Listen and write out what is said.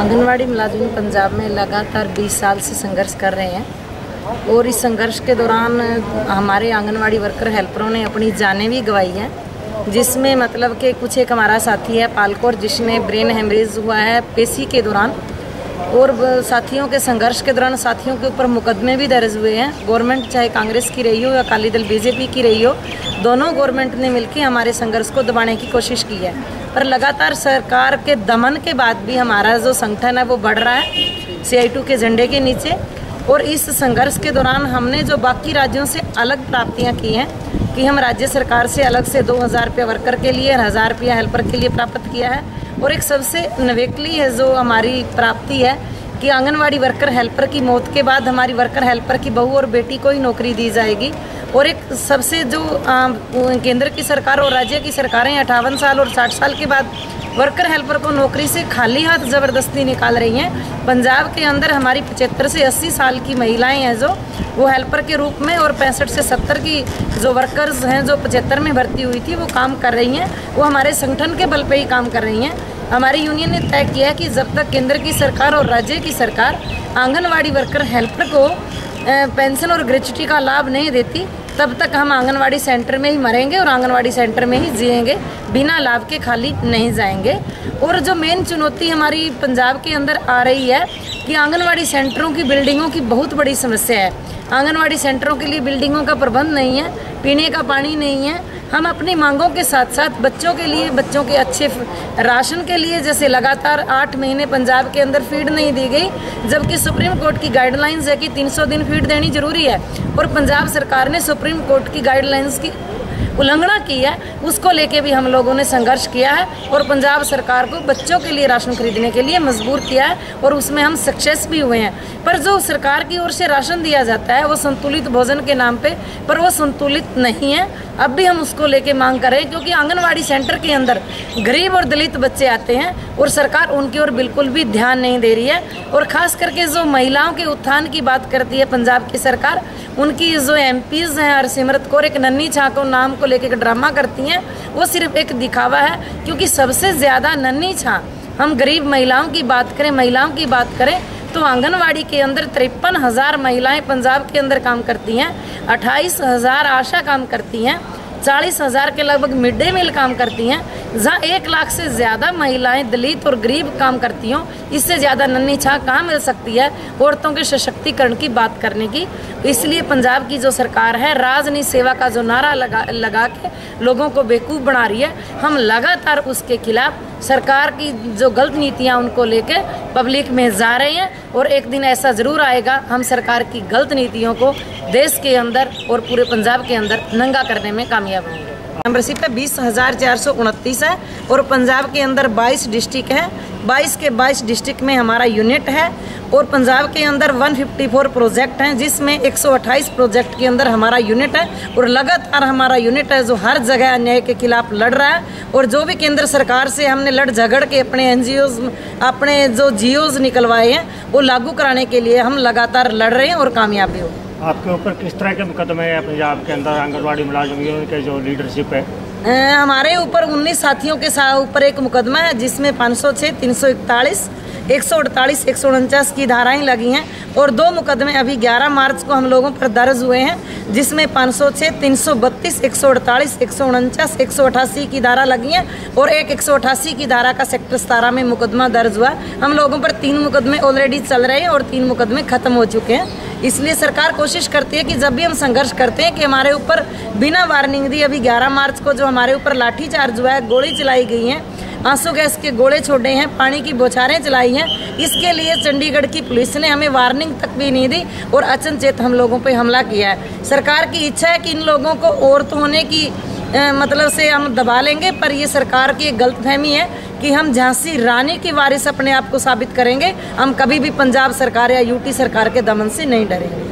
आंगनवाड़ी मुलाजिम पंजाब में लगातार 20 साल से संघर्ष कर रहे हैं और इस संघर्ष के दौरान हमारे आंगनवाड़ी वर्कर हेल्परों ने अपनी जानें भी गंवाई हैं, जिसमें मतलब कि कुछ एक हमारा साथी है पालकोर जिसमें ब्रेन हेमरेज हुआ है पेशी के दौरान, और साथियों के संघर्ष के दौरान साथियों के ऊपर मुकदमे भी दर्ज हुए हैं। गवर्नमेंट चाहे कांग्रेस की रही हो या अकाली दल बीजेपी की रही हो, दोनों गवर्नमेंट ने मिलकर हमारे संघर्ष को दबाने की कोशिश की है, पर लगातार सरकार के दमन के बाद भी हमारा जो संगठन है वो बढ़ रहा है CI2 के झंडे के नीचे। और इस संघर्ष के दौरान हमने जो बाकी राज्यों से अलग प्राप्तियां की हैं कि हम राज्य सरकार से अलग से 2000 रुपया वर्कर के लिए और 1000 रुपया हेल्पर के लिए प्राप्त किया है। और एक सबसे नवेकली है जो हमारी प्राप्ति है कि आंगनवाड़ी वर्कर हेल्पर की मौत के बाद हमारी वर्कर हेल्पर की बहू और बेटी को ही नौकरी दी जाएगी। और एक सबसे जो केंद्र की सरकार और राज्य की सरकारें 58 साल और 60 साल के बाद वर्कर हेल्पर को नौकरी से खाली हाथ ज़बरदस्ती निकाल रही हैं। पंजाब के अंदर हमारी 75 से 80 साल की महिलाएं हैं जो वो हेल्पर के रूप में, और 65 से 70 की जो वर्कर्स हैं जो 75 में भर्ती हुई थी वो काम कर रही हैं। वो हमारे संगठन के बल पे ही काम कर रही हैं। हमारी यूनियन ने तय किया है कि जब तक केंद्र की सरकार और राज्य की सरकार आंगनवाड़ी वर्कर हेल्पर को पेंशन और ग्रेच्युटी का लाभ नहीं देती, तब तक हम आंगनवाड़ी सेंटर में ही मरेंगे और आंगनवाड़ी सेंटर में ही जिएंगे, बिना लाभ के खाली नहीं जाएंगे। और जो मेन चुनौती हमारी पंजाब के अंदर आ रही है कि आंगनवाड़ी सेंटरों की बिल्डिंगों की बहुत बड़ी समस्या है। आंगनवाड़ी सेंटरों के लिए बिल्डिंगों का प्रबंध नहीं है, पीने का पानी नहीं है। हम अपनी मांगों के साथ साथ बच्चों के लिए, बच्चों के अच्छे राशन के लिए, जैसे लगातार 8 महीने पंजाब के अंदर फीड नहीं दी गई, जबकि सुप्रीम कोर्ट की गाइडलाइंस है कि 300 दिन फीड देनी जरूरी है, और पंजाब सरकार ने सुप्रीम कोर्ट की गाइडलाइंस की उल्लंघना की है। उसको लेके भी हम लोगों ने संघर्ष किया है और पंजाब सरकार को बच्चों के लिए राशन खरीदने के लिए मजबूर किया है, और उसमें हम सक्सेस भी हुए हैं। पर जो सरकार की ओर से राशन दिया जाता है वो संतुलित भोजन के नाम पे, पर वो संतुलित नहीं है। अब भी हम उसको लेके मांग कर रहे हैं, क्योंकि आंगनवाड़ी सेंटर के अंदर गरीब और दलित बच्चे आते हैं और सरकार उनकी ओर बिल्कुल भी ध्यान नहीं दे रही है। और ख़ास करके जो महिलाओं के उत्थान की बात करती है पंजाब की सरकार, उनकी जो MPs हैं हरसिमरत कौर एक नन्ही छां को नाम को लेकर ड्रामा करती हैं, वो सिर्फ एक दिखावा है। क्योंकि सबसे ज़्यादा नन्ही छां हम गरीब महिलाओं की बात करें, महिलाओं की बात करें तो आंगनवाड़ी के अंदर 53,000 महिलाएं पंजाब के अंदर काम करती हैं, 28,000 आशा काम करती हैं, 40,000 के लगभग मिड डे मील काम करती हैं, जहाँ 1 लाख से ज़्यादा महिलाएं दलित और गरीब काम करती हों। इससे ज़्यादा नन्ही छां कहाँ मिल सकती है औरतों के सशक्तिकरण की बात करने की। इसलिए पंजाब की जो सरकार है राजनीति सेवा का जो नारा लगा के लोगों को बेवकूफ़ बना रही है, हम लगातार उसके खिलाफ सरकार की जो गलत नीतियां उनको लेके पब्लिक में जा रहे हैं। और एक दिन ऐसा ज़रूर आएगा हम सरकार की गलत नीतियों को देश के अंदर और पूरे पंजाब के अंदर नंगा करने में कामयाब होंगे। मेंबरशिप है 20,429 है और पंजाब के अंदर 22 डिस्ट्रिक्ट हैं। 22 के 22 डिस्ट्रिक्ट में हमारा यूनिट है, और पंजाब के अंदर 154 प्रोजेक्ट हैं, जिसमें 128 प्रोजेक्ट के अंदर हमारा यूनिट है। और लगातार हमारा यूनिट है जो हर जगह अन्याय के खिलाफ लड़ रहा है, और जो भी केंद्र सरकार से हमने लड़ झगड़ के अपने NGOs, अपने जो GOs निकलवाए हैं वो लागू कराने के लिए हम लगातार लड़ रहे हैं और कामयाब भी हो। आपके ऊपर किस तरह के मुकदमे हैं पंजाब के अंदर आंगनवाड़ी मुलाजिम यूनियन के जो लीडरशिप है? हमारे ऊपर 19 साथियों के ऊपर एक मुकदमा है, जिसमें 506, 341, 148, 149 की धाराएं लगी हैं, और 2 मुकदमे अभी 11 मार्च को हम लोगों पर दर्ज हुए हैं, जिसमें 506, 332, 148, 149, 188 की धारा लगी हैं, और एक 188 की धारा का सेक्टर 17 में मुकदमा दर्ज हुआ। हम लोगों पर 3 मुकदमे ऑलरेडी चल रहे हैं और 3 मुकदमे खत्म हो चुके हैं। इसलिए सरकार कोशिश करती है कि जब भी हम संघर्ष करते हैं कि हमारे ऊपर बिना वार्निंग दी, अभी 11 मार्च को जो हमारे ऊपर लाठीचार्ज हुआ है, गोली चलाई गई हैं, आंसू गैस के गोले छोड़े हैं, पानी की बौछारें चलाई हैं, इसके लिए चंडीगढ़ की पुलिस ने हमें वार्निंग तक भी नहीं दी और अचनचेत हम लोगों पे हमला किया है। सरकार की इच्छा है कि इन लोगों को औरत होने की मतलब से हम दबा लेंगे, पर ये सरकार की एक गलतफहमी है कि हम झांसी रानी की वारिस अपने आप को साबित करेंगे। हम कभी भी पंजाब सरकार या UT सरकार के दमन से नहीं डरेंगे।